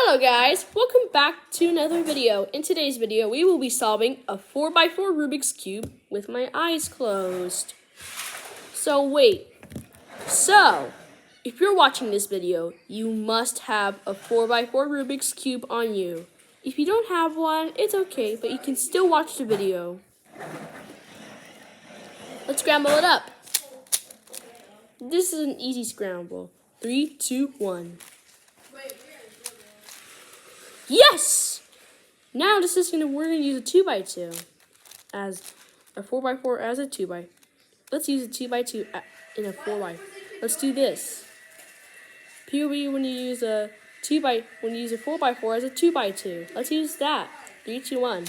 Hello guys, welcome back to another video. In today's video, we will be solving a 4x4 Rubik's Cube with my eyes closed. So if you're watching this video, you must have a 4x4 Rubik's Cube on you. If you don't have one, it's okay, but you can still watch the video. Let's scramble it up. This is an easy scramble. 3, 2, 1. Yes! Now we're gonna use a 2x2 as a 4x4 as a 2x. Let's use a 2x2 in a 4x. Let's do this. POV when you use a 4x4 as a 2x2. Let's use that. 3, 2, 1.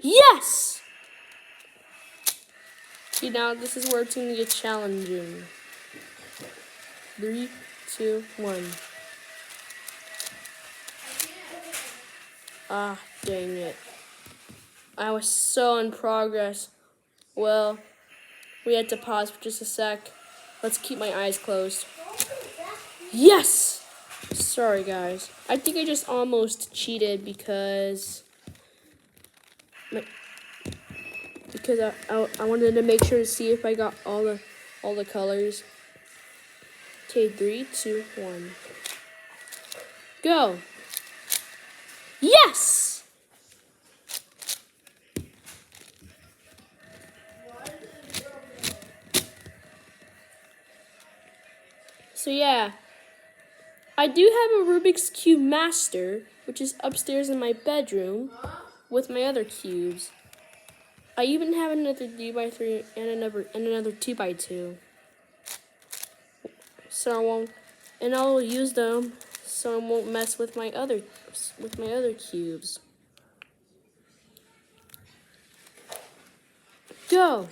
Yes! See, now this is where it's gonna get challenging. 3, 2, 1. Ah, dang it. I was so in progress. Well, we had to pause for just a sec. Let's keep my eyes closed. Yes! Sorry, guys. I think I just almost cheated because I wanted to make sure to see if I got all the colors. Okay, 3, 2, 1. Go. Yes! So yeah, I do have a Rubik's Cube Master, which is upstairs in my bedroom with my other cubes. I even have another 3x3 and another 2x2. I'll use them so I won't mess with my other cubes. Go.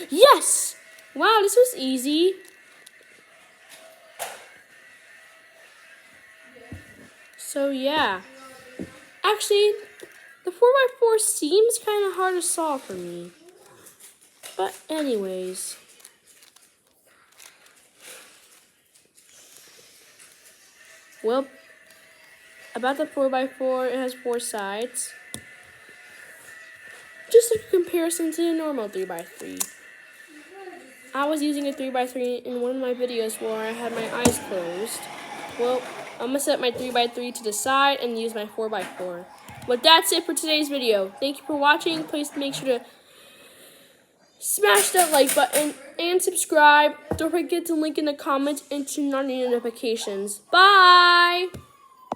Yes! Wow, this was easy. So yeah. Actually, the 4x4 seems kind of hard to solve for me. But anyways. Well, about the 4x4, it has 4 sides. Just a comparison to the normal 3x3. I was using a 3x3 in one of my videos where I had my eyes closed. Well, I'm going to set my 3x3 to the side and use my 4x4. But that's it for today's video. Thank you for watching. Please make sure to smash that like button and subscribe. Don't forget to link in the comments and turn on your notifications. Bye!